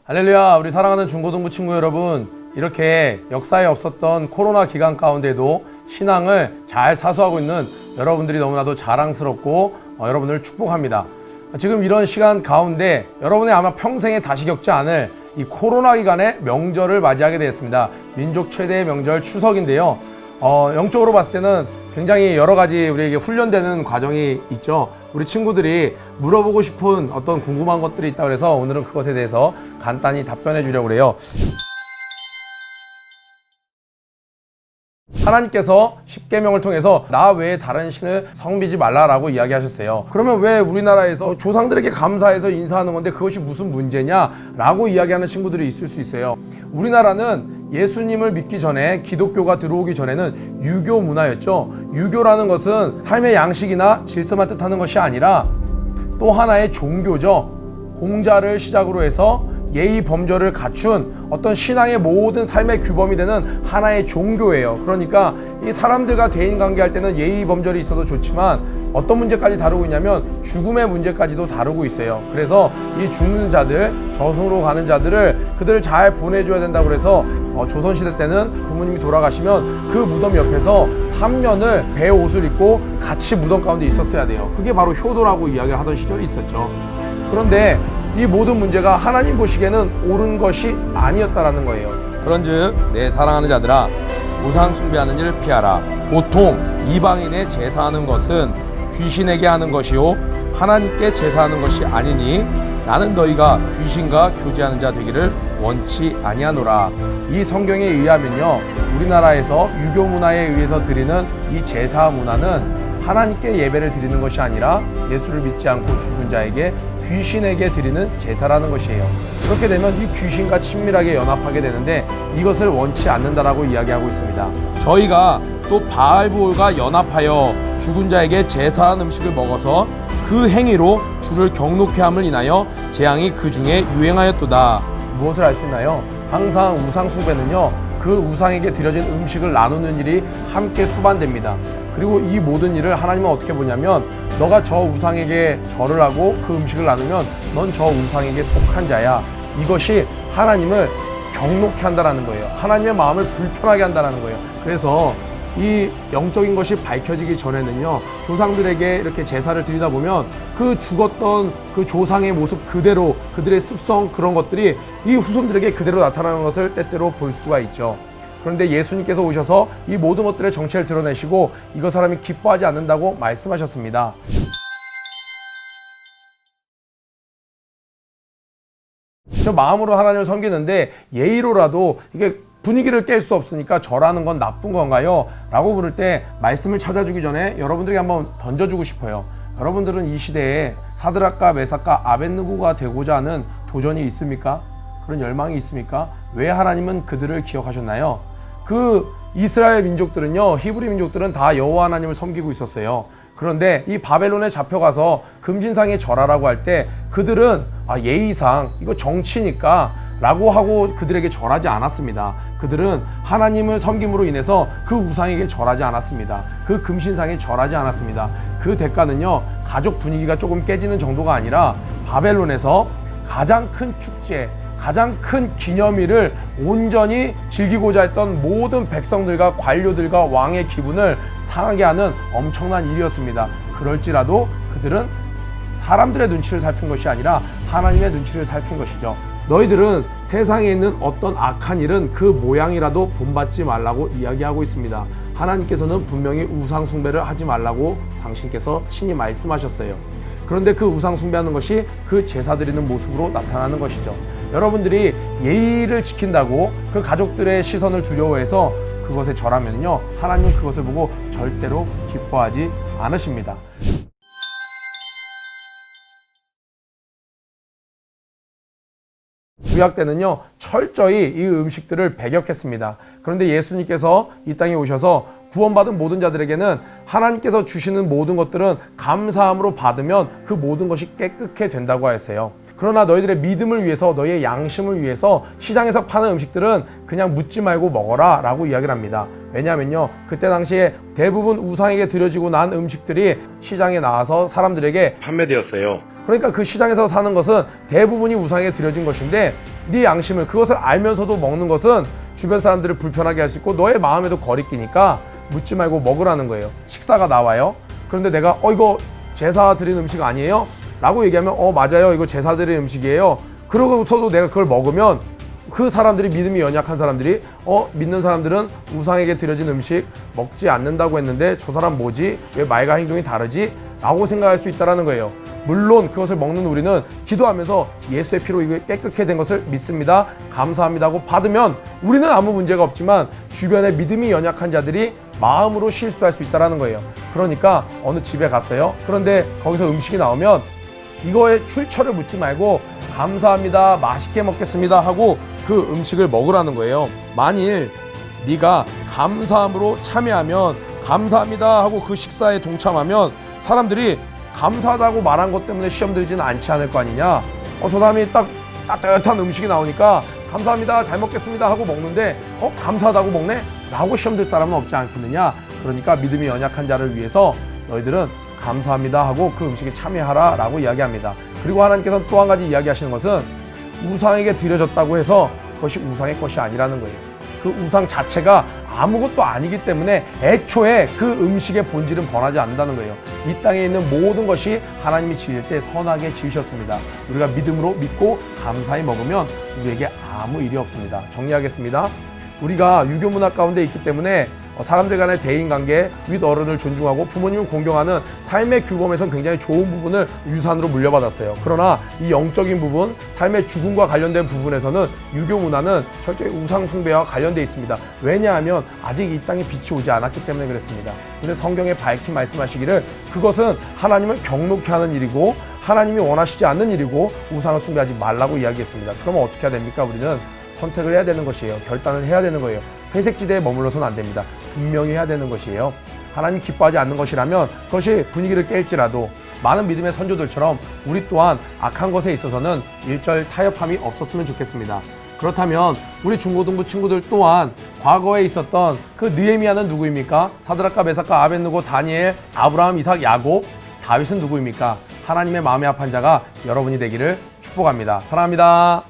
할렐루야, 우리 사랑하는 중고등부 친구 여러분, 이렇게 역사에 없었던 코로나 기간 가운데도 신앙을 잘 사수하고 있는 여러분들이 너무나도 자랑스럽고 여러분을 축복합니다. 지금 이런 시간 가운데 여러분의 아마 평생에 다시 겪지 않을 이 코로나 기간에 명절을 맞이하게 되었습니다. 민족 최대의 명절 추석인데요. 영적으로 봤을 때는 굉장히 여러 가지 우리에게 훈련되는 과정이 있죠. 우리 친구들이 물어보고 싶은 어떤 궁금한 것들이 있다 그래서 오늘은 그것에 대해서 간단히 답변해 주려고 그래요. 하나님께서 십계명을 통해서 나 외에 다른 신을 섬기지 말라라고 이야기하셨어요. 그러면 왜 우리나라에서 조상들에게 감사해서 인사하는 건데 그것이 무슨 문제냐라고 이야기하는 친구들이 있을 수 있어요. 우리나라는 예수님을 믿기 전에, 기독교가 들어오기 전에는 유교 문화였죠. 유교라는 것은 삶의 양식이나 질서만 뜻하는 것이 아니라 또 하나의 종교죠. 공자를 시작으로 해서 예의 범절을 갖춘 어떤 신앙의 모든 삶의 규범이 되는 하나의 종교예요. 그러니까 이 사람들과 대인 관계할 때는 예의 범절이 있어도 좋지만 어떤 문제까지 다루고 있냐면 죽음의 문제까지도 다루고 있어요. 그래서 이 죽는 자들, 저승으로 가는 자들을 그들을 잘 보내줘야 된다고 그래서 조선시대 때는 부모님이 돌아가시면 그 무덤 옆에서 3년을 배 옷을 입고 같이 무덤 가운데 있었어야 돼요. 그게 바로 효도라고 이야기를 하던 시절이 있었죠. 그런데 이 모든 문제가 하나님 보시기에는 옳은 것이 아니었다라는 거예요. 그런즉 내 사랑하는 자들아, 우상 숭배하는 일을 피하라. 보통 이방인의 제사하는 것은 귀신에게 하는 것이요 하나님께 제사하는 것이 아니니 나는 너희가 귀신과 교제하는 자 되기를 원치 아니하노라. 이 성경에 의하면요, 우리나라에서 유교 문화에 의해서 드리는 이 제사 문화는 하나님께 예배를 드리는 것이 아니라 예수를 믿지 않고 죽은 자에게, 귀신에게 드리는 제사라는 것이에요. 그렇게 되면 이 귀신과 친밀하게 연합하게 되는데 이것을 원치 않는다라고 이야기하고 있습니다. 저희가 또 바알보올과 연합하여 죽은 자에게 제사한 음식을 먹어서 그 행위로 주를 경록케 함을 인하여 재앙이 그 중에 유행하였도다. 무엇을 알 수 있나요? 항상 우상 숭배는요, 그 우상에게 드려진 음식을 나누는 일이 함께 수반됩니다. 그리고 이 모든 일을 하나님은 어떻게 보냐면, 너가 저 우상에게 절을 하고 그 음식을 나누면 넌 저 우상에게 속한 자야. 이것이 하나님을 경록케 한다는 거예요. 하나님의 마음을 불편하게 한다는 거예요. 그래서 이 영적인 것이 밝혀지기 전에는요, 조상들에게 이렇게 제사를 드리다 보면 그 죽었던 그 조상의 모습 그대로, 그들의 습성, 그런 것들이 이 후손들에게 그대로 나타나는 것을 때때로 볼 수가 있죠. 그런데 예수님께서 오셔서 이 모든 것들의 정체를 드러내시고 이거 사람이 기뻐하지 않는다고 말씀하셨습니다. 저 마음으로 하나님을 섬기는데 예의로라도 이게 분위기를 깰 수 없으니까 절하는 건 나쁜 건가요? 라고 물을 때 말씀을 찾아주기 전에 여러분들에게 한번 던져주고 싶어요. 여러분들은 이 시대에 사드락과 메삭과 아벳느고가 되고자 하는 도전이 있습니까? 그런 열망이 있습니까? 왜 하나님은 그들을 기억하셨나요? 그 이스라엘 민족들은요, 히브리 민족들은 다 여호와 하나님을 섬기고 있었어요. 그런데 이 바벨론에 잡혀가서 금신상에 절하라고 할 때 그들은 예의상 이거 정치니까 라고 하고 그들에게 절하지 않았습니다. 그들은 하나님을 섬김으로 인해서 그 우상에게 절하지 않았습니다. 그 금신상에 절하지 않았습니다. 그 대가는요, 가족 분위기가 조금 깨지는 정도가 아니라 바벨론에서 가장 큰 축제, 가장 큰 기념일을 온전히 즐기고자 했던 모든 백성들과 관료들과 왕의 기분을 상하게 하는 엄청난 일이었습니다. 그럴지라도 그들은 사람들의 눈치를 살핀 것이 아니라 하나님의 눈치를 살핀 것이죠. 너희들은 세상에 있는 어떤 악한 일은 그 모양이라도 본받지 말라고 이야기하고 있습니다. 하나님께서는 분명히 우상 숭배를 하지 말라고 당신께서 친히 말씀하셨어요. 그런데 그 우상 숭배하는 것이 그 제사 드리는 모습으로 나타나는 것이죠. 여러분들이 예의를 지킨다고 그 가족들의 시선을 두려워해서 그것에 절하면요, 하나님은 그것을 보고 절대로 기뻐하지 않으십니다. 구약 때는요, 철저히 이 음식들을 배격했습니다. 그런데 예수님께서 이 땅에 오셔서 구원받은 모든 자들에게는 하나님께서 주시는 모든 것들은 감사함으로 받으면 그 모든 것이 깨끗해 된다고 하였어요. 그러나 너희들의 믿음을 위해서, 너희의 양심을 위해서 시장에서 파는 음식들은 그냥 묻지 말고 먹어라 라고 이야기를 합니다. 왜냐하면요, 그때 당시에 대부분 우상에게 드려지고 난 음식들이 시장에 나와서 사람들에게 판매되었어요. 그러니까 그 시장에서 사는 것은 대부분이 우상에게 드려진 것인데, 네 양심을, 그것을 알면서도 먹는 것은 주변 사람들을 불편하게 할 수 있고 너의 마음에도 거리끼니까 묻지 말고 먹으라는 거예요. 식사가 나와요. 그런데 내가 이거 제사 드린 음식 아니에요? 라고 얘기하면 맞아요, 이거 제사 드린 음식이에요. 그러고서도 내가 그걸 먹으면 그 사람들이, 믿음이 연약한 사람들이 믿는 사람들은 우상에게 드려진 음식 먹지 않는다고 했는데 저 사람 뭐지? 왜 말과 행동이 다르지? 라고 생각할 수 있다는 거예요. 물론 그것을 먹는 우리는 기도하면서 예수의 피로 이게 깨끗게 된 것을 믿습니다, 감사합니다 하고 받으면 우리는 아무 문제가 없지만 주변에 믿음이 연약한 자들이 마음으로 실수할 수 있다는 거예요. 그러니까 어느 집에 갔어요. 그런데 거기서 음식이 나오면 이거에 출처를 묻지 말고 감사합니다, 맛있게 먹겠습니다 하고 그 음식을 먹으라는 거예요. 만일 네가 감사함으로 참여하면, 감사합니다 하고 그 식사에 동참하면 사람들이 감사하다고 말한 것 때문에 시험 들지는 않지 않을 거 아니냐. 저 사람이 딱 따뜻한 음식이 나오니까 감사합니다, 잘 먹겠습니다 하고 먹는데 감사하다고 먹네? 라고 시험 들 사람은 없지 않겠느냐. 그러니까 믿음이 연약한 자를 위해서 너희들은 감사합니다 하고 그 음식에 참여하라 라고 이야기합니다. 그리고 하나님께서는 또 한 가지 이야기하시는 것은 우상에게 드려졌다고 해서 그것이 우상의 것이 아니라는 거예요. 그 우상 자체가 아무것도 아니기 때문에 애초에 그 음식의 본질은 변하지 않는다는 거예요. 이 땅에 있는 모든 것이 하나님이 지을 때 선하게 지으셨습니다. 우리가 믿음으로 믿고 감사히 먹으면 우리에게 아무 일이 없습니다. 정리하겠습니다. 우리가 유교 문화 가운데 있기 때문에 사람들 간의 대인관계, 윗어른을 존중하고 부모님을 공경하는 삶의 규범에서 굉장히 좋은 부분을 유산으로 물려받았어요. 그러나 이 영적인 부분, 삶의 죽음과 관련된 부분에서는 유교 문화는 철저히 우상 숭배와 관련되어 있습니다. 왜냐하면 아직 이 땅에 빛이 오지 않았기 때문에 그렇습니다. 근데 성경에 밝히 말씀하시기를 그것은 하나님을 경록케 하는 일이고 하나님이 원하시지 않는 일이고 우상을 숭배하지 말라고 이야기했습니다. 그러면 어떻게 해야 됩니까? 우리는 선택을 해야 되는 것이에요. 결단을 해야 되는 거예요. 회색지대에 머물러서는 안 됩니다. 분명히 해야 되는 것이에요. 하나님 기뻐하지 않는 것이라면 그것이 분위기를 깰지라도 많은 믿음의 선조들처럼 우리 또한 악한 것에 있어서는 일절 타협함이 없었으면 좋겠습니다. 그렇다면 우리 중고등부 친구들 또한 과거에 있었던 그 느헤미야는 누구입니까? 사드락과 메삭과 아벳느고, 다니엘, 아브라함, 이삭, 야곱, 다윗은 누구입니까? 하나님의 마음에 합한 자가 여러분이 되기를 축복합니다. 사랑합니다.